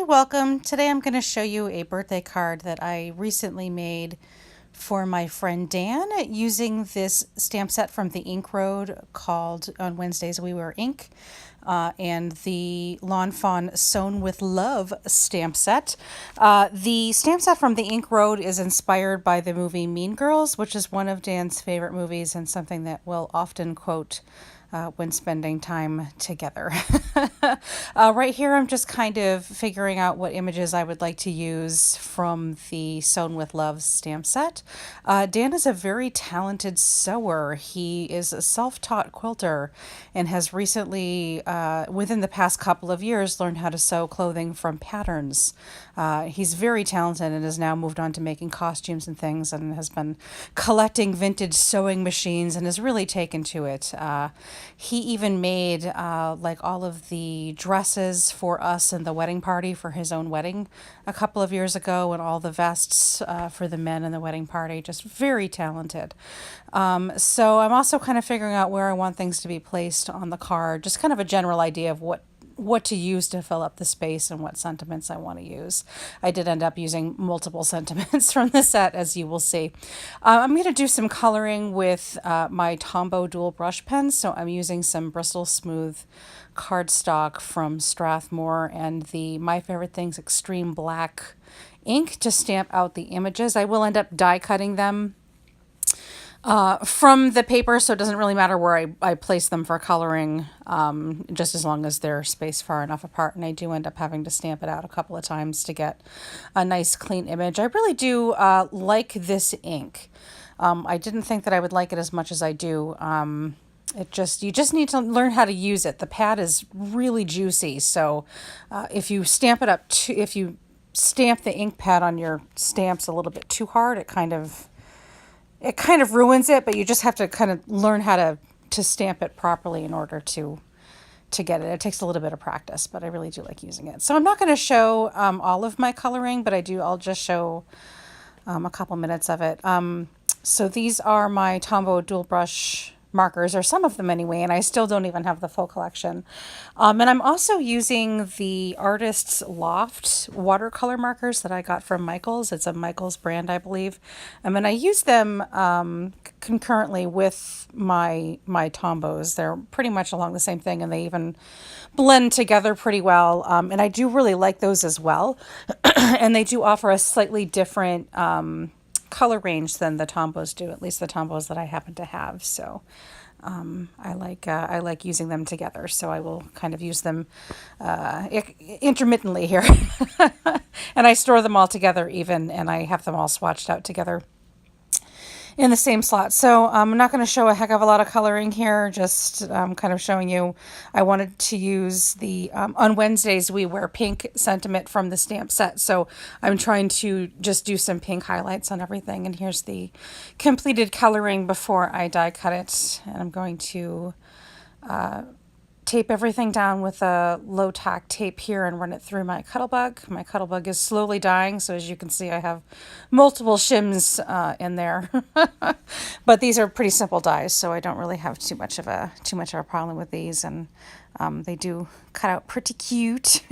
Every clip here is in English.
welcome. Today I'm going to show you a birthday card that I recently made for my friend Dan using this stamp set from the Ink Road called On Wednesdays We Wear Ink and the Lawn Fawn Sewn with Love stamp set. The stamp set from the Ink Road is inspired by the movie Mean Girls, which is one of Dan's favorite movies and something that we'll often quote when spending time together. Right here, I'm just kind of figuring out what images I would like to use from the Sewn with Love stamp set. Dan is a very talented sewer. He is a self-taught quilter and has recently, within the past couple of years, learned how to sew clothing from patterns. He's very talented and has now moved on to making costumes and things and has been collecting vintage sewing machines and has really taken to it. He even made like all of the dresses for us in the wedding party for his own wedding a couple of years ago, and all the vests for the men in the wedding party. Just very talented. So I'm also kind of figuring out where I want things to be placed on the card, just kind of a general idea of what to use to fill up the space and what sentiments I want to use. I did end up using multiple sentiments from the set, as you will see. I'm going to do some coloring with my Tombow dual brush pens. So I'm using some Bristol Smooth cardstock from Strathmore and the My Favorite Things Extreme Black ink to stamp out the images. I will end up die cutting them from the paper, so it doesn't really matter where I place them for coloring, just as long as they're spaced far enough apart. And I do end up having to stamp it out a couple of times to get a nice clean image. I really do like this ink. I didn't think that I would like it as much as I do. You just need to learn how to use it. The pad is really juicy, so if you stamp it up, if you stamp the ink pad on your stamps a little bit too hard, it kind of ruins it, but you just have to kind of learn how to stamp it properly in order to get it. It takes a little bit of practice, but I really do like using it. So I'm not going to show all of my coloring, but I'll just show a couple minutes of it. So these are my Tombow dual brush markers, or some of them anyway, and I still don't even have the full collection. And I'm also using the Artist's Loft watercolor markers that I got from Michaels. It's a Michaels brand, I believe. And I use them concurrently with my Tombows. They're pretty much along the same thing, and they even blend together pretty well. And I do really like those as well. And they do offer a slightly different color range than the Tombows do, at least the Tombows that I happen to have. So I like using them together. So I will kind of use them intermittently here. And I store them all together even, and I have them all swatched out together in the same slot. So I'm not going to show a heck of a lot of coloring here, just kind of showing you. I wanted to use the On Wednesdays We Wear Pink sentiment from the stamp set. So I'm trying to just do some pink highlights on everything. And here's the completed coloring before I die cut it. And I'm going to tape everything down with a low tack tape here and run it through my Cuttlebug. My Cuttlebug is slowly dying, so as you can see I have multiple shims in there. But these are pretty simple dies, so I don't really have too much of a problem with these, and they do cut out pretty cute.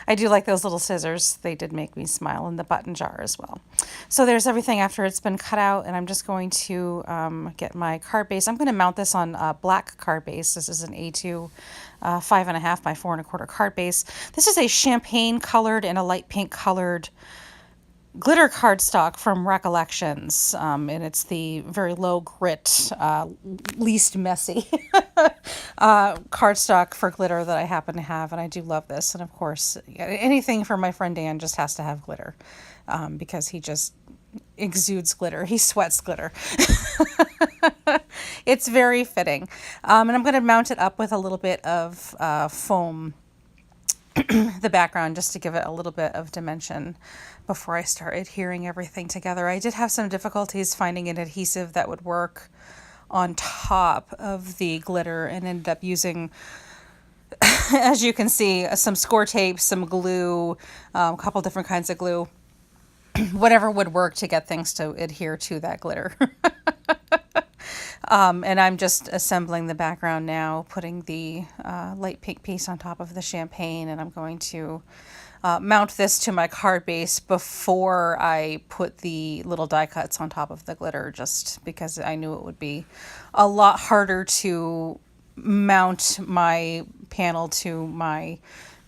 I do like those little scissors. They did make me smile, in the button jar as well. So there's everything after it's been cut out, and I'm just going to get my card base. I'm going to mount this on a black card base. This is an A2 5.5 by 4.25 card base. This is a champagne colored and a light pink colored glitter cardstock from Recollections, and it's the very low grit, least messy cardstock for glitter that I happen to have, and I do love this. And of course, anything for my friend Dan just has to have glitter, because he just exudes glitter. He sweats glitter. It's very fitting. And I'm going to mount it up with a little bit of foam, the background, just to give it a little bit of dimension before I start adhering everything together. I did have some difficulties finding an adhesive that would work on top of the glitter, and ended up using, as you can see, some score tape, some glue, a couple different kinds of glue, whatever would work to get things to adhere to that glitter. And I'm just assembling the background now, putting the light pink piece on top of the champagne, and I'm going to mount this to my card base before I put the little die cuts on top of the glitter, just because I knew it would be a lot harder to mount my panel to my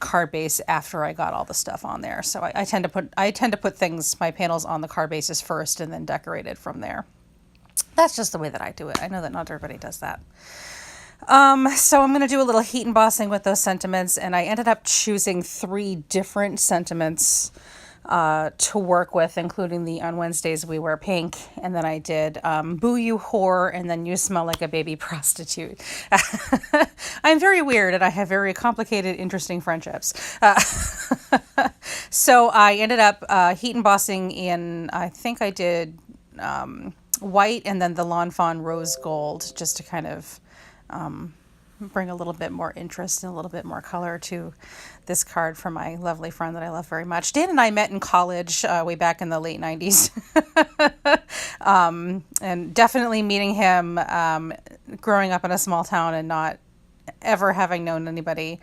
card base after I got all the stuff on there. So I tend to put things, my panels, on the card bases first and then decorate it from there. That's just the way that I do it. I know that not everybody does that. So I'm going to do a little heat embossing with those sentiments, and I ended up choosing 3 different sentiments to work with, including the On Wednesdays We Wear Pink, and then I did Boo You Whore, and then You Smell Like a Baby Prostitute. I'm very weird, and I have very complicated, interesting friendships. So I ended up heat embossing in, I think I did white and then the Lawn Fawn Rose Gold, just to kind of bring a little bit more interest and a little bit more color to this card from my lovely friend that I love very much. Dan and I met in college way back in the late 90s. And definitely meeting him growing up in a small town and not ever having known anybody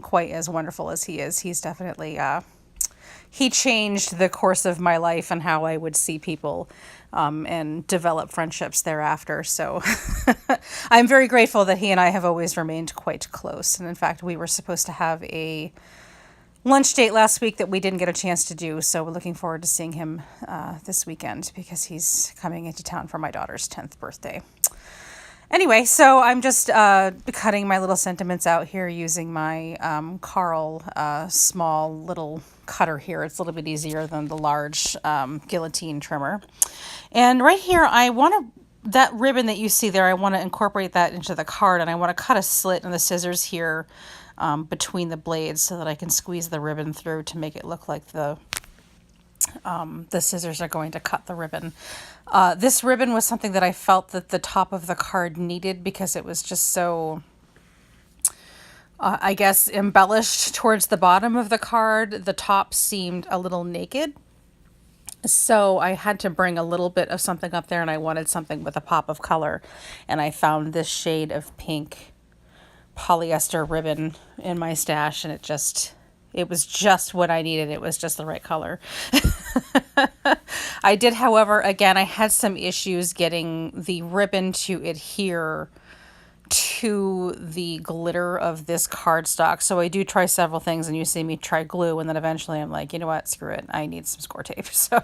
quite as wonderful as he is. He's definitely... he changed the course of my life and how I would see people and develop friendships thereafter. So I'm very grateful that he and I have always remained quite close. And in fact, we were supposed to have a lunch date last week that we didn't get a chance to do. So we're looking forward to seeing him this weekend because he's coming into town for my daughter's 10th birthday. Anyway, so I'm just cutting my little sentiments out here using my Carl small little cutter here. It's a little bit easier than the large guillotine trimmer. And right here, I want to, that ribbon that you see there, I want to incorporate that into the card, and I want to cut a slit in the scissors here between the blades so that I can squeeze the ribbon through to make it look like the scissors are going to cut the ribbon. This ribbon was something that I felt that the top of the card needed because it was just so, I guess, embellished towards the bottom of the card. The top seemed a little naked. So I had to bring a little bit of something up there, and I wanted something with a pop of color. And I found this shade of pink polyester ribbon in my stash, and it was just what I needed. It was just the right color. I did, however, again, I had some issues getting the ribbon to adhere to the glitter of this cardstock. So I do try several things, and you see me try glue, and then eventually I'm like, you know what, screw it. I need some score tape. So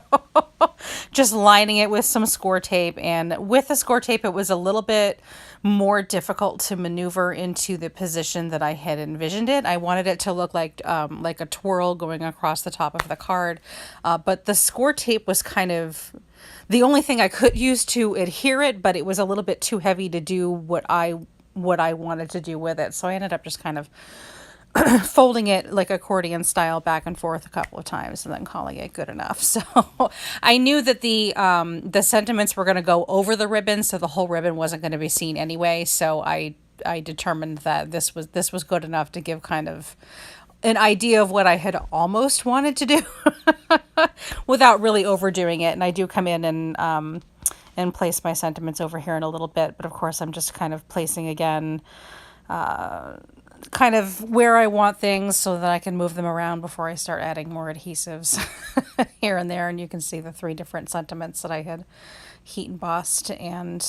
just lining it with some score tape. And with the score tape, it was a little bit more difficult to maneuver into the position that I had envisioned it. I wanted it to look like a twirl going across the top of the card. But the score tape was kind of the only thing I could use to adhere it, but it was a little bit too heavy to do what I wanted to do with it. So I ended up just kind of folding it like accordion style back and forth a couple of times and then calling it good enough. So I knew that the sentiments were going to go over the ribbon, so the whole ribbon wasn't going to be seen anyway. So I determined that this was good enough to give kind of an idea of what I had almost wanted to do without really overdoing it. And I do come in and place my sentiments over here in a little bit, but of course I'm just kind of placing again kind of where I want things so that I can move them around before I start adding more adhesives here and there. And you can see the 3 different sentiments that I had heat embossed and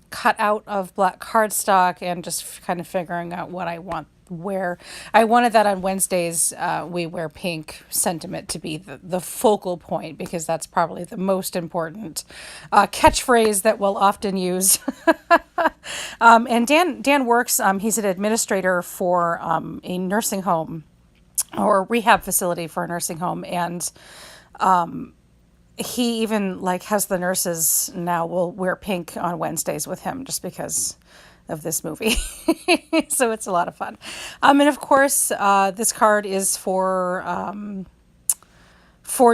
cut out of black cardstock, and just kind of figuring out what I want, where I wanted that On Wednesdays We Wear Pink sentiment to be the focal point, because that's probably the most important catchphrase that we'll often use. And Dan works, he's an administrator for a nursing home or rehab facility for a nursing home. And he even has the nurses now will wear pink on Wednesdays with him just because of this movie. So it's a lot of fun. And of course, this card is for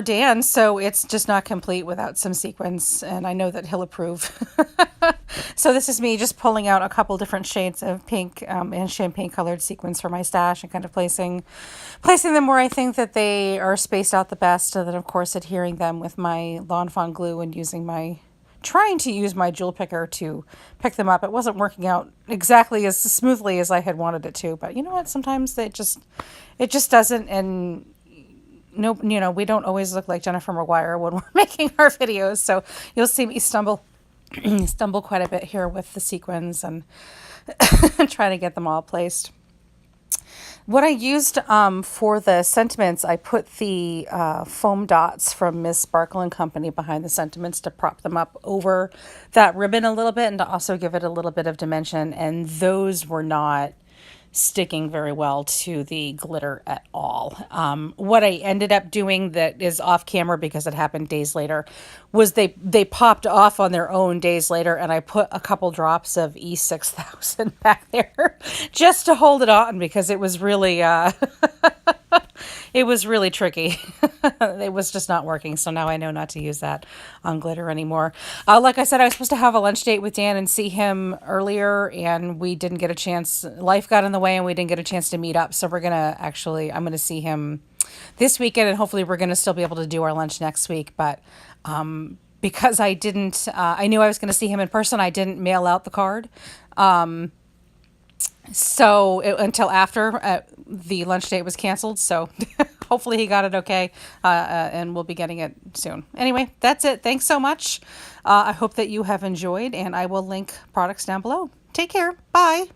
Dan, so it's just not complete without some sequins, and I know that he'll approve. So this is me just pulling out a couple different shades of pink and champagne colored sequins for my stash and kind of placing them where I think that they are spaced out the best, and then of course adhering them with my Lawn Fawn glue and using my trying to use my jewel picker to pick them up. It wasn't working out exactly as smoothly as I had wanted it to, but you know what? Sometimes it just doesn't. And no, you know, we don't always look like Jennifer Maguire when we're making our videos. So you'll see me stumble quite a bit here with the sequins and trying to get them all placed. What I used for the sentiments, I put the foam dots from Miss Sparkle and Company behind the sentiments to prop them up over that ribbon a little bit and to also give it a little bit of dimension. And those were not sticking very well to the glitter at all. What I ended up doing that is off camera because it happened days later was they popped off on their own days later, and I put a couple drops of E6000 back there just to hold it on because it was really it was really tricky. It was just not working. So now I know not to use that on glitter anymore. Like I said, I was supposed to have a lunch date with Dan and see him earlier, and we didn't get a chance. Life got in the way and we didn't get a chance to meet up. So I'm going to see him this weekend, and hopefully we're going to still be able to do our lunch next week. But because I knew I was going to see him in person, I didn't mail out the card. Until after the lunch date was canceled. So hopefully he got it okay. And we'll be getting it soon. Anyway, that's it. Thanks so much. I hope that you have enjoyed, and I will link products down below. Take care. Bye.